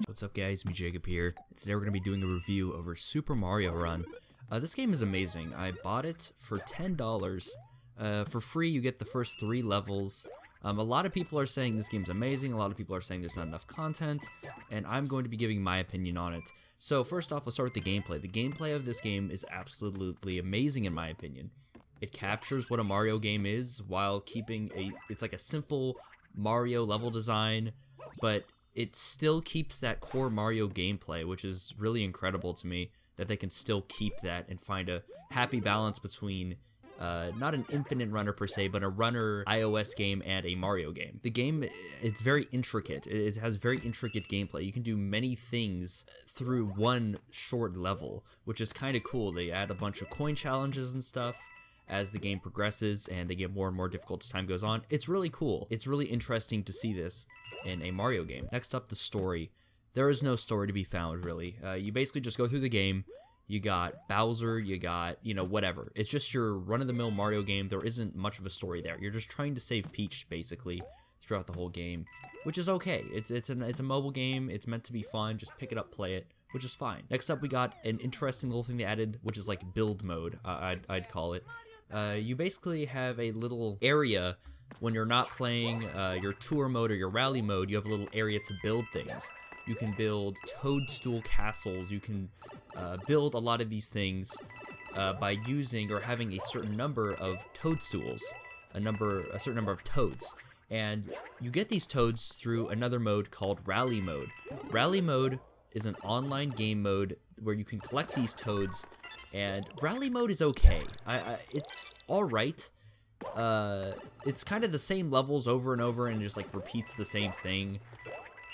What's up guys, me Jacob here. Today we're going to be doing a review over Super Mario Run. This game is amazing. I bought it for $10. For free you get the first 3 levels. A lot of people are saying this game's amazing, a lot of people are saying there's not enough content, and I'm going to be giving my opinion on it. So first off, let's start with the gameplay. The gameplay of this game is absolutely amazing in my opinion. It captures what a Mario game is while keeping it's like a simple Mario level design, but it still keeps that core Mario gameplay, which is really incredible to me, that they can still keep that and find a happy balance between not an infinite runner per se, but a runner iOS game and a Mario game. The game, it's very intricate. It has very intricate gameplay. You can do many things through one short level, which is kind of cool. They add a bunch of coin challenges and stuff as the game progresses, and they get more and more difficult as time goes on. It's really cool. It's really interesting to see this in a Mario game. Next up, the story. There is no story to be found, really. You basically just go through the game. You got Bowser, you got, whatever. It's just your run-of-the-mill Mario game. There isn't much of a story there. You're just trying to save Peach, basically, throughout the whole game, which is okay. It's a mobile game. It's meant to be fun. Just pick it up, play it, which is fine. Next up, we got an interesting little thing they added, which is like build mode, I'd call it. You basically have a little area when you're not playing your tour mode or your rally mode. You have a little area to build things. You can build toadstool castles. You can build a lot of these things by using or having a certain number of toadstools, a certain number of toads. And you get these toads through another mode called rally mode. Rally mode is an online game mode where you can collect these toads, and rally mode is okay. It's all right. It's kind of the same levels over and over and just like repeats the same thing.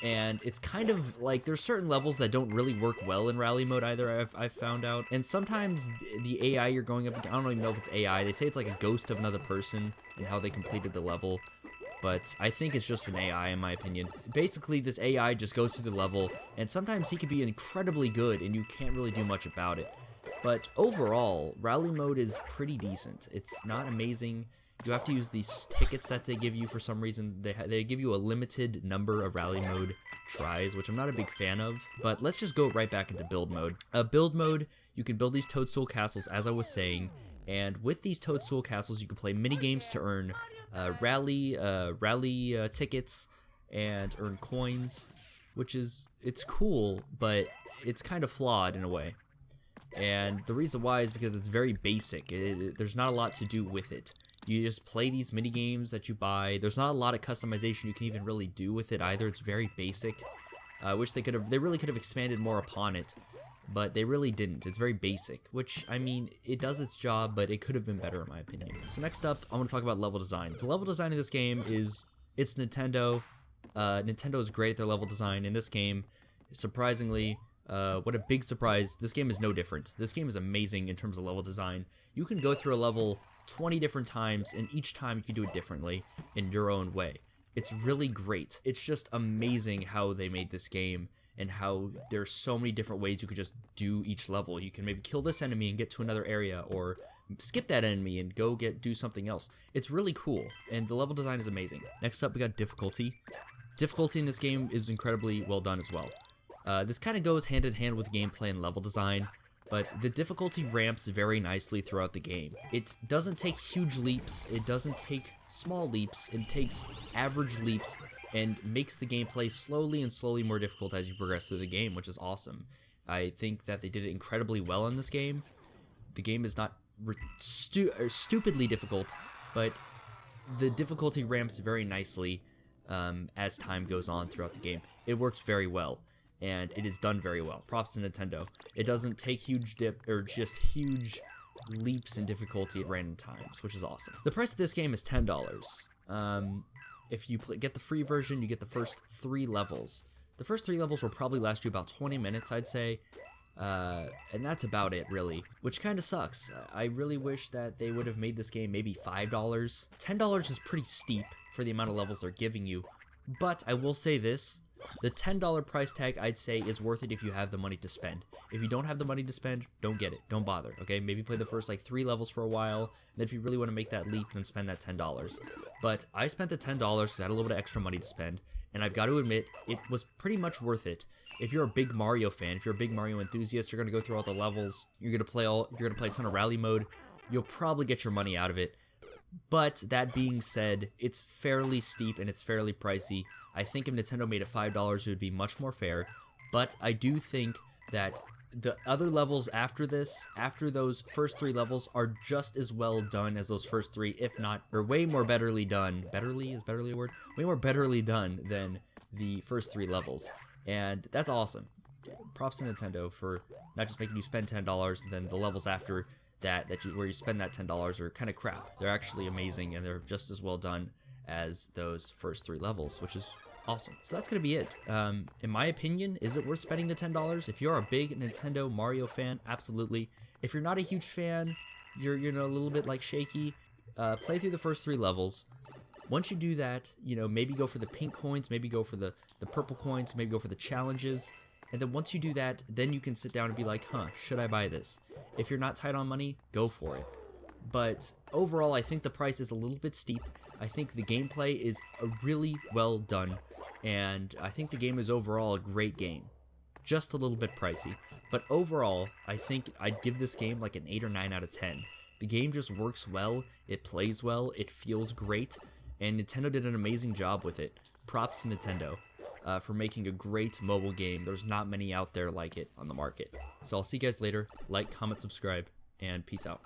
And it's kind of like there's certain levels that don't really work well in rally mode either, I've found out. And sometimes the AI you're going up against, I don't even know if it's AI. They say it's like a ghost of another person and how they completed the level. But I think it's just an AI in my opinion. Basically, this AI just goes through the level, and sometimes he could be incredibly good and you can't really do much about it. But overall, rally mode is pretty decent. It's not amazing. You have to use these tickets that they give you for some reason. They give you a limited number of rally mode tries, which I'm not a big fan of. But let's just go right back into build mode. Build mode, you can build these toadstool castles, as I was saying. And with these toadstool castles, you can play mini games to earn rally tickets and earn coins, which it's cool, but it's kind of flawed in a way. And the reason why is because it's very basic. There's not a lot to do with it. You just play these mini games that you buy. There's not a lot of customization you can even really do with it either. It's very basic. I wish they really could have expanded more upon it, but they really didn't. It's very basic, which, I mean, it does its job, but it could have been better in my opinion. So next up, I want to talk about level design. The level design of this game it's Nintendo. Nintendo is great at their level design. In this game, surprisingly, what a big surprise, this game is no different. This game is amazing in terms of level design. You can go through a level 20 different times, and each time you can do it differently in your own way. It's really great. It's just amazing how they made this game and how there's so many different ways you could just do each level. You can maybe kill this enemy and get to another area, or skip that enemy and go do something else. It's really cool, and the level design is amazing. Next up, we got difficulty. Difficulty in this game is incredibly well done as well. This kind of goes hand in hand with gameplay and level design, but the difficulty ramps very nicely throughout the game. It doesn't take huge leaps, it doesn't take small leaps, it takes average leaps and makes the gameplay slowly more difficult as you progress through the game, which is awesome. I think that they did it incredibly well in this game. The game is not stupidly difficult, but the difficulty ramps very nicely as time goes on throughout the game. It works very well, and it is done very well. Props to Nintendo. It doesn't take huge huge leaps in difficulty at random times, which is awesome. The price of this game is $10. If you get the free version, you get the first 3 levels. The first 3 levels will probably last you about 20 minutes, I'd say. And that's about it, really, which kind of sucks. I really wish that they would have made this game maybe $5. $10 is pretty steep for the amount of levels they're giving you, but I will say this, The $10 price tag, I'd say, is worth it if you have the money to spend. If you don't have the money to spend, don't get it. Don't bother, okay? Maybe play the first, like, 3 levels for a while, and if you really want to make that leap, then spend that $10. But I spent the $10 because I had a little bit of extra money to spend, and I've got to admit, it was pretty much worth it. If you're a big Mario fan, if you're a big Mario enthusiast, you're going to go through all the levels, you're going to play a ton of rally mode, you'll probably get your money out of it. But that being said, it's fairly steep and it's fairly pricey. I think if Nintendo made it $5, it would be much more fair. But I do think that the other levels after this, after those first 3 levels, are just as well done as those first 3, if not, or way more betterly done. Betterly? Is betterly a word? Way more betterly done than the first 3 levels. And that's awesome. Props to Nintendo for not just making you spend $10, and then the levels after where you spend that $10 are kind of crap. They're actually amazing, and they're just as well done as those first 3 levels, which is awesome. So that's gonna be it. In my opinion, is it worth spending the $10? If you're a big Nintendo Mario fan, absolutely. If you're not a huge fan, you're a little bit like shaky, play through the first 3 levels. Once you do that, maybe go for the pink coins, maybe go for the purple coins, maybe go for the challenges. And then once you do that, then you can sit down and be like, should I buy this? If you're not tight on money, go for it. But overall, I think the price is a little bit steep. I think the gameplay is really well done. And I think the game is overall a great game. Just a little bit pricey. But overall, I think I'd give this game like an 8 or 9 out of 10. The game just works well, it plays well, it feels great, and Nintendo did an amazing job with it. Props to Nintendo. For making a great mobile game. There's not many out there like it on the market. So I'll see you guys later. Like, comment, subscribe, and peace out.